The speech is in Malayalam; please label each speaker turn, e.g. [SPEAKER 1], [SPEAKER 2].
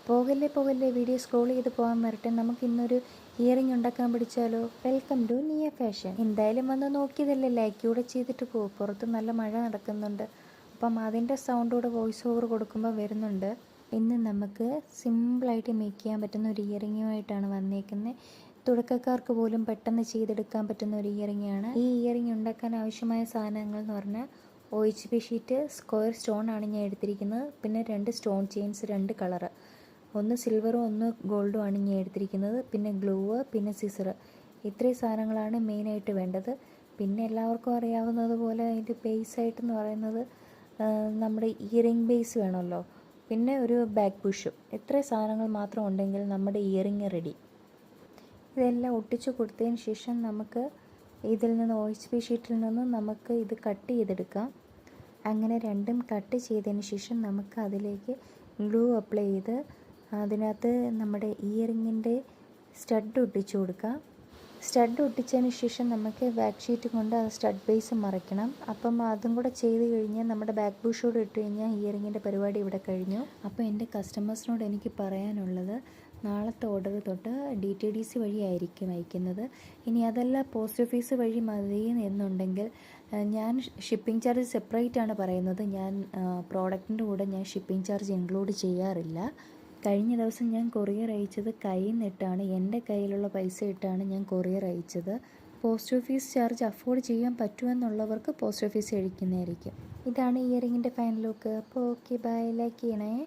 [SPEAKER 1] പോകല്ലേ പോകല്ലേ, വീഡിയോ സ്ക്രോൾ ചെയ്ത് പോകാൻ വരട്ടെ. നമുക്ക് ഇന്നൊരു ഇയറിംഗ് ഉണ്ടാക്കാൻ പഠിച്ചാലോ? വെൽക്കം ടു നിയ ഫാഷൻ. എന്തായാലും വന്ന് നോക്കിയതല്ലേ, ലൈക്ക് കൂടെ ചെയ്തിട്ട് പോകും. പുറത്ത് നല്ല മഴ നടക്കുന്നുണ്ട്, അപ്പം അതിൻ്റെ സൗണ്ടോടെ വോയിസ് ഓവർ കൊടുക്കുമ്പോൾ വരുന്നുണ്ട്. ഇന്ന് നമുക്ക് സിമ്പിളായിട്ട് മേക്ക് ചെയ്യാൻ പറ്റുന്ന ഒരു ഇയറിങ്ങുമായിട്ടാണ് വന്നേക്കുന്നത്. തുടക്കക്കാർക്ക് പോലും പെട്ടെന്ന് ചെയ്തെടുക്കാൻ പറ്റുന്ന ഒരു ഇയറിംഗ് ആണ്. ഈ ഇയറിംഗ് ഉണ്ടാക്കാൻ ആവശ്യമായ സാധനങ്ങൾ എന്ന് പറഞ്ഞാൽ OHP ഷീറ്റ്, സ്ക്വയർ സ്റ്റോൺ ആണ് ഞാൻ എടുത്തിരിക്കുന്നത്. പിന്നെ 2 സ്റ്റോൺ ചെയിൻസ്, 2 കളറ്, ഒന്ന് സിൽവറും ഒന്ന് ഗോൾഡും ആണ് ഞാൻ എടുത്തിരിക്കുന്നത്. പിന്നെ ഗ്ലൂ, പിന്നെ സിസർ. ഇത്രയും സാധനങ്ങളാണ് മെയിനായിട്ട് വേണ്ടത്. പിന്നെ എല്ലാവർക്കും അറിയാവുന്നതുപോലെ അതിൻ്റെ ബേസായിട്ടെന്ന് പറയുന്നത് നമ്മുടെ ഇയറിംഗ് ബേസ് വേണമല്ലോ. പിന്നെ ഒരു ബാക്ക് പുഷും. ഇത്രയും സാധനങ്ങൾ മാത്രം ഉണ്ടെങ്കിൽ നമ്മുടെ ഇയറിംഗ് റെഡി. ഇതെല്ലാം ഒട്ടിച്ചു കൊടുത്തതിന് ശേഷം നമുക്ക് ഇതിൽ നിന്ന് OHP ഷീറ്റിൽ നിന്ന് നമുക്ക് ഇത് കട്ട് ചെയ്തെടുക്കാം. അങ്ങനെ രണ്ടും കട്ട് ചെയ്തതിന് ശേഷം നമുക്ക് അതിലേക്ക് ഗ്ലൂ അപ്ലൈ ചെയ്ത് അതിനകത്ത് നമ്മുടെ ഇയറിങ്ങിൻ്റെ സ്റ്റഡ് ഒട്ടിച്ചു കൊടുക്കാം. സ്റ്റഡ് ഒട്ടിച്ചതിന് ശേഷം നമുക്ക് ബാക്ക് ഷീറ്റ് കൊണ്ട് ആ സ്റ്റഡ് ബേസ് മറയ്ക്കണം. അപ്പം അതും കൂടെ ചെയ്ത് കഴിഞ്ഞാൽ നമ്മുടെ ബാക്ക് ബുഷോട് ഇട്ട് കഴിഞ്ഞാൽ ഇയറിങ്ങിൻ്റെ പരിപാടി ഇവിടെ കഴിഞ്ഞു. അപ്പോൾ എൻ്റെ കസ്റ്റമേഴ്സിനോട് എനിക്ക് പറയാനുള്ളത്, നാളത്തെ ഓർഡർ തൊട്ട് DTDC വഴി ആയിരിക്കും അയക്കുന്നത്. ഇനി അതല്ല പോസ്റ്റ് ഓഫീസ് വഴി മതി എന്നുണ്ടെങ്കിൽ ഞാൻ ഷിപ്പിംഗ് ചാർജ് സെപ്പറേറ്റ് ആണ് പറയുന്നത്. ഞാൻ പ്രോഡക്റ്റിൻ്റെ കൂടെ ഞാൻ ഷിപ്പിംഗ് ചാർജ് ഇൻക്ലൂഡ് ചെയ്യാറില്ല. കഴിഞ്ഞ ദിവസം ഞാൻ കൊറിയർ അയച്ചത് കയ്യിൽ നിന്നിട്ടാണ്, എൻ്റെ കയ്യിലുള്ള പൈസ ഇട്ടാണ് ഞാൻ കൊറിയർ അയച്ചത്. പോസ്റ്റ് ഓഫീസ് ചാർജ് അഫോർഡ് ചെയ്യാൻ പറ്റുമെന്നുള്ളവർക്ക് പോസ്റ്റ് ഓഫീസ് അയക്കുന്നതായിരിക്കും. ഇതാണ് ഇയറിങ്ങിൻ്റെ ഫൈനൽ ലുക്ക്. അപ്പോൾ ഓക്കെ, ബൈ, ലൈക്ക് ചെയ്യണേ.